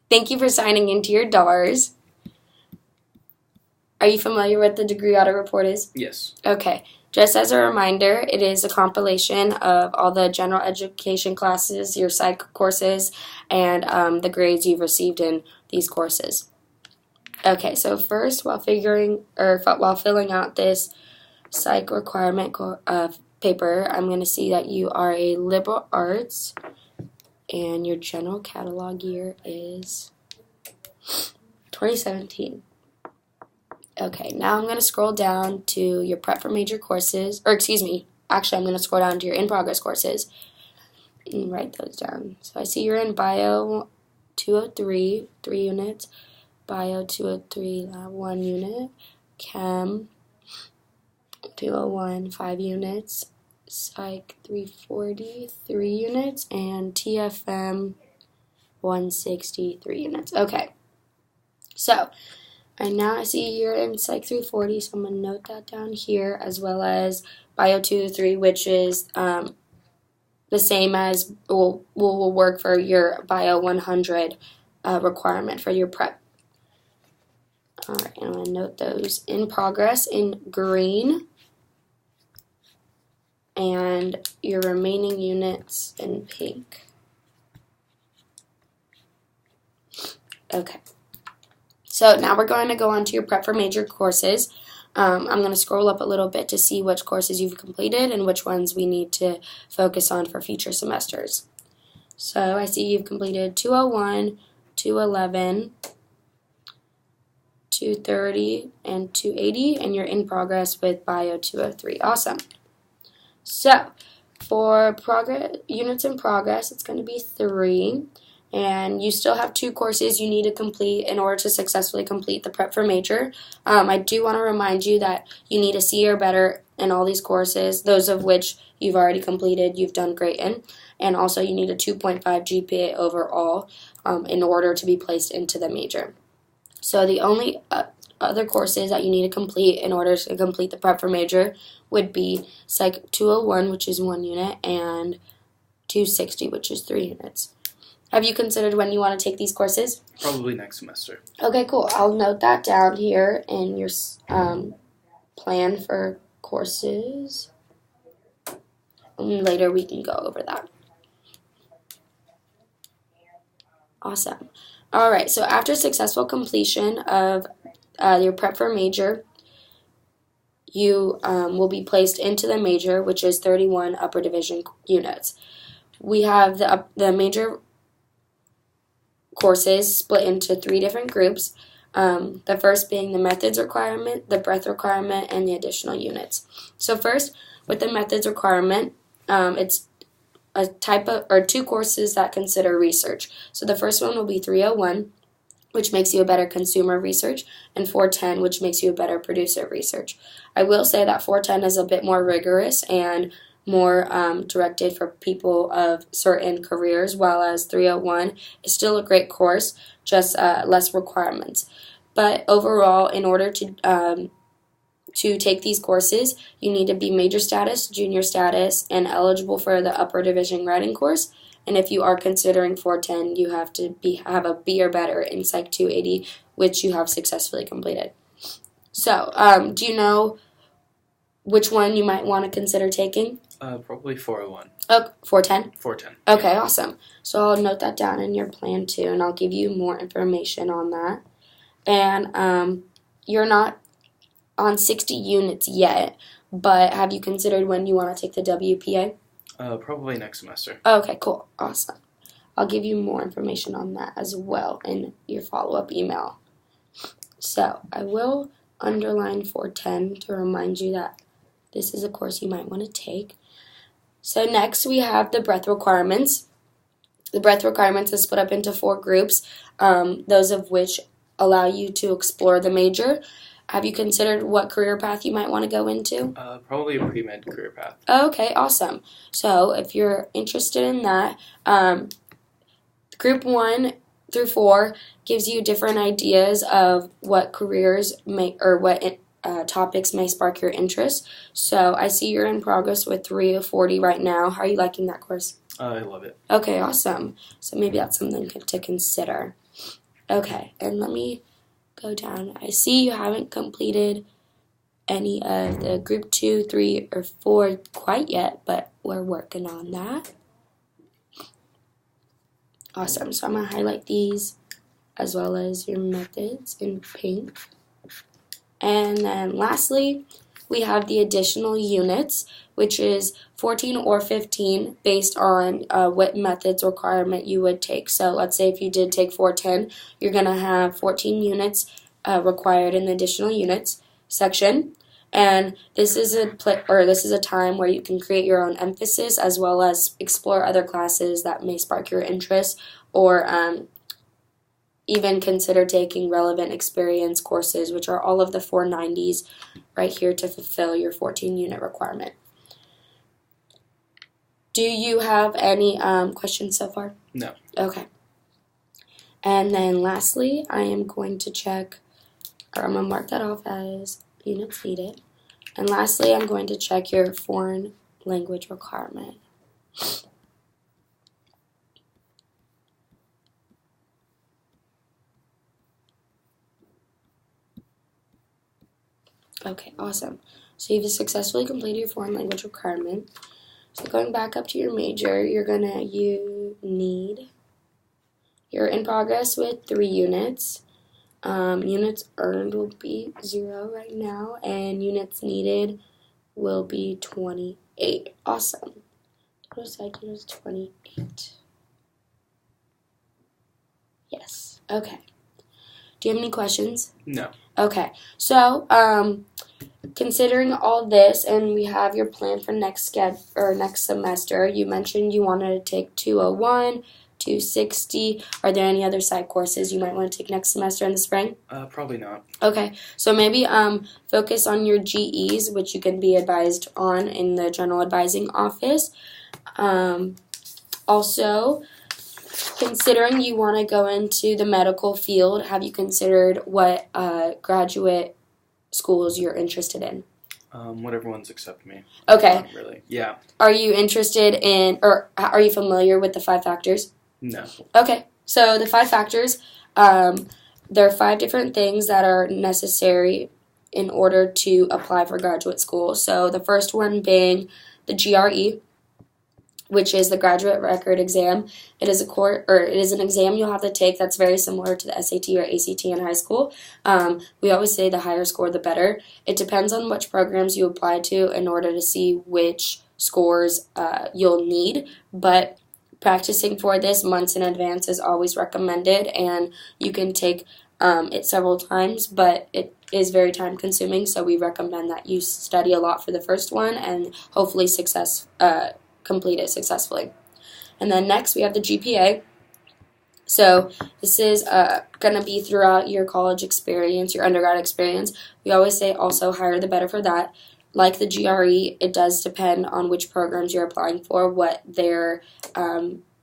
Thank you for signing into your dollars. Are you familiar with the degree audit report is? Yes. Okay. Just as a reminder, it is a compilation of all the general education classes, your psych courses, and the grades you've received in these courses. Okay, so first, while filling out this psych requirement paper, I'm going to see that you are a liberal arts, and your general catalog year is 2017. Okay, now I'm going to scroll down to your prep for major courses, or excuse me, actually I'm going to scroll down to your in-progress courses and write those down. So I see you're in Bio 203, 3 units, Bio 203, 1 unit, Chem 201, 5 units, Psych 340, 3 units, and TFM 160, 3 units. Okay, so right now I see you're in Psych 340, so I'm going to note that down here, as well as Bio 203, which is the same as will work for your Bio 100 requirement for your prep. All right, I'm going to note those in progress in green, and your remaining units in pink. Okay. So now we're going to go on to your prep for major courses. I'm going to scroll up a little bit to see which courses you've completed and which ones we need to focus on for future semesters. So I see you've completed 201, 211, 230, and 280, and you're in progress with Bio 203. Awesome. So for units in progress, it's going to be 3. And you still have 2 courses you need to complete in order to successfully complete the prep for major. I do want to remind you that you need a C or better in all these courses, those of which you've already completed, you've done great in. And also you need a 2.5 GPA overall in order to be placed into the major. So the only other courses that you need to complete in order to complete the prep for major would be Psych 201, which is 1 unit, and 260, which is 3 units. Have you considered when you want to take these courses? Probably next semester. Okay, cool. I'll note that down here in your plan for courses. And later we can go over that. Awesome. All right, so after successful completion of your prep for major, you will be placed into the major, which is 31 upper division units. We have the major courses split into 3 different groups. The first being the methods requirement, the breadth requirement, and the additional units. So first, with the methods requirement, it's a type of, or 2 courses that consider research. So the first one will be 301, which makes you a better consumer of research, and 410, which makes you a better producer of research. I will say that 410 is a bit more rigorous and more directed for people of certain careers, while as 301 is still a great course, just less requirements. But overall, in order to take these courses, you need to be major status, junior status, and eligible for the upper division writing course. And if you are considering 410, you have to have a B or better in Psych 280, which you have successfully completed. So, do you know which one you might want to consider taking? Probably 401. Oh, 410? 410. Okay, awesome. So I'll note that down in your plan too, and I'll give you more information on that. And you're not on 60 units yet, but have you considered when you want to take the WPA? Probably next semester. Okay, cool. Awesome. I'll give you more information on that as well in your follow-up email. So I will underline 410 to remind you that this is a course you might want to take. So next we have the breadth requirements. The breadth requirements is split up into 4 groups, those of which allow you to explore the major. Have you considered what career path you might want to go into? Probably a pre-med career path. Okay, awesome. So if you're interested in that, Group 1 through 4 gives you different ideas of what careers may, or what topics may spark your interest. So I see you're in progress with 340 right now. How are you liking that course? I love it. Okay, awesome. So maybe that's something to consider. Okay, and let me go down. I see you haven't completed any of the group 2, 3, or 4 quite yet, but we're working on that. Awesome. So I'm going to highlight these as well as your methods in pink. And then lastly, we have the additional units, which is 14 or 15 based on what methods requirement you would take. So let's say if you did take 410, you're going to have 14 units required in the additional units section. And this is a time where you can create your own emphasis as well as explore other classes that may spark your interest, or even consider taking relevant experience courses, which are all of the 490s right here to fulfill your 14-unit requirement. Do you have any questions so far? No. Okay. And then lastly, I am going to check, or I'm going to mark that off as units needed. And lastly, I'm going to check your foreign language requirement. Okay, awesome. So you've successfully completed your foreign language requirement. So going back up to your major, you're in progress with 3 units. Units earned will be 0 right now, and units needed will be 28. Awesome. Total psych is 28. Yes. Okay. Do you have any questions? No. Okay. So, considering all this, and we have your plan for next semester, you mentioned you wanted to take 201, 260. Are there any other side courses you might want to take next semester in the spring? Probably not. Okay, so maybe focus on your GEs, which you can be advised on in the general advising office. Also, considering you want to go into the medical field, have you considered what graduate schools you're interested in? Whatever ones accept me. Okay. Not really. Yeah. Are you interested in, or are you familiar with the 5 factors? No. Okay. So the 5 factors, there are 5 different things that are necessary in order to apply for graduate school. So the first one being the GRE, which is the graduate record exam. It is an exam you'll have to take that's very similar to the SAT or ACT in high school. We always say the higher score, the better. It depends on which programs you apply to in order to see which scores you'll need, but practicing for this months in advance is always recommended, and you can take it several times, but it is very time consuming, so we recommend that you study a lot for the first one and hopefully complete it successfully. And then next we have the GPA. So this is going to be throughout your college experience, your undergrad experience. We always say also higher the better for that. Like the GRE, it does depend on which programs you're applying for, what their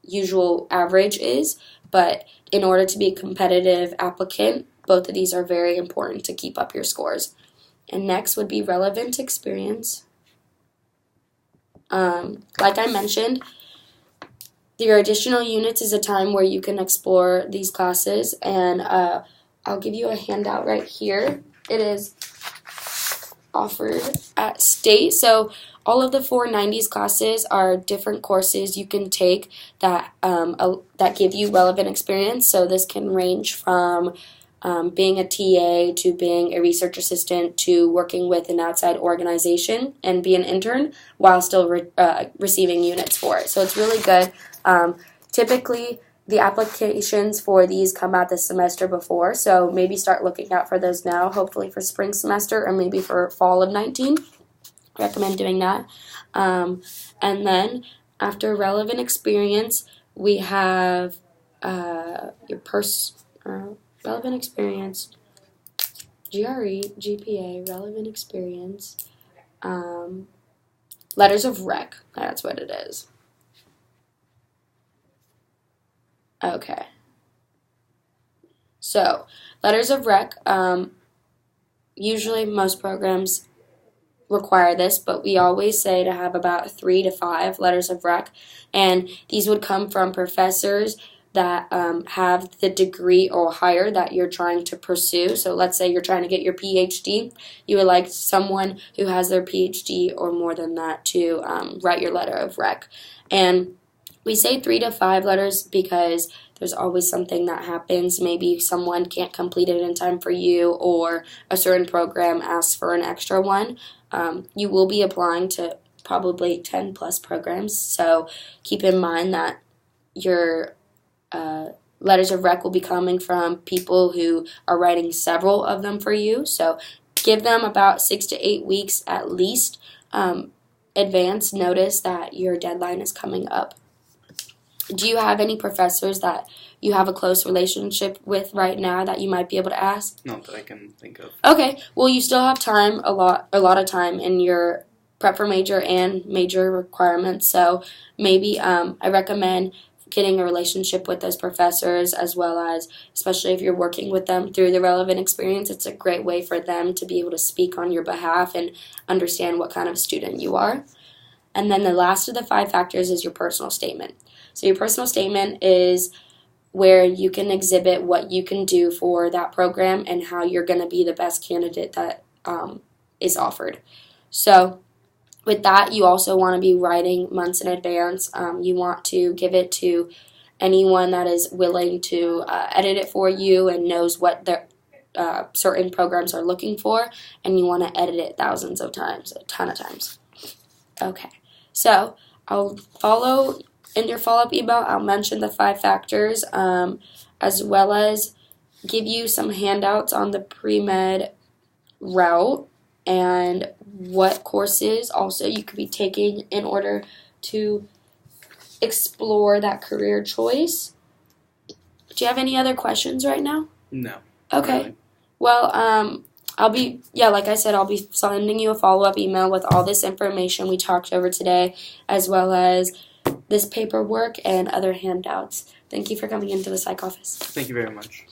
usual average is. But in order to be a competitive applicant, both of these are very important to keep up your scores. And next would be relevant experience. Like I mentioned, your additional units is a time where you can explore these classes, and I'll give you a handout right here. It is offered at State. So all of the 490s classes are different courses you can take that give you relevant experience. So this can range from being a TA to being a research assistant to working with an outside organization and be an intern while still receiving units for it. So it's really good. Typically, the applications for these come out the semester before, so maybe start looking out for those now, hopefully for spring semester or maybe for fall of 19. Recommend doing that. And then after relevant experience, we have relevant experience, GRE, GPA, relevant experience, letters of rec. That's what it is. Okay. So, letters of rec, usually most programs require this, but we always say to have about 3 to 5 letters of rec, and these would come from professors that have the degree or higher that you're trying to pursue. So let's say you're trying to get your PhD. You would like someone who has their PhD or more than that to write your letter of rec. And we say 3 to 5 letters because there's always something that happens. Maybe someone can't complete it in time for you, or a certain program asks for an extra one. You will be applying to probably 10 plus programs, so keep in mind that your letters of rec will be coming from people who are writing several of them for you. So give them about 6 to 8 weeks at least advance notice that your deadline is coming up. Do you have any professors that you have a close relationship with right now that you might be able to ask? Not that I can think of. Okay, well, you still have time, a lot of time in your prep for major and major requirements. So maybe I recommend getting a relationship with those professors, as well as, especially if you're working with them through the relevant experience, it's a great way for them to be able to speak on your behalf and understand what kind of student you are. And then the last of the 5 factors is your personal statement. So your personal statement is where you can exhibit what you can do for that program and how you're going to be the best candidate that is offered. So with that, you also want to be writing months in advance. You want to give it to anyone that is willing to edit it for you and knows what their certain programs are looking for, and you want to edit it thousands of times, a ton of times. Okay, so I'll follow in your follow-up email. I'll mention the 5 factors, as well as give you some handouts on the pre-med route and what courses also you could be taking in order to explore that career choice. Do you have any other questions right now? No. Okay. Really. Well, like I said, I'll be sending you a follow-up email with all this information we talked over today, as well as this paperwork and other handouts. Thank you for coming into the psych office. Thank you very much.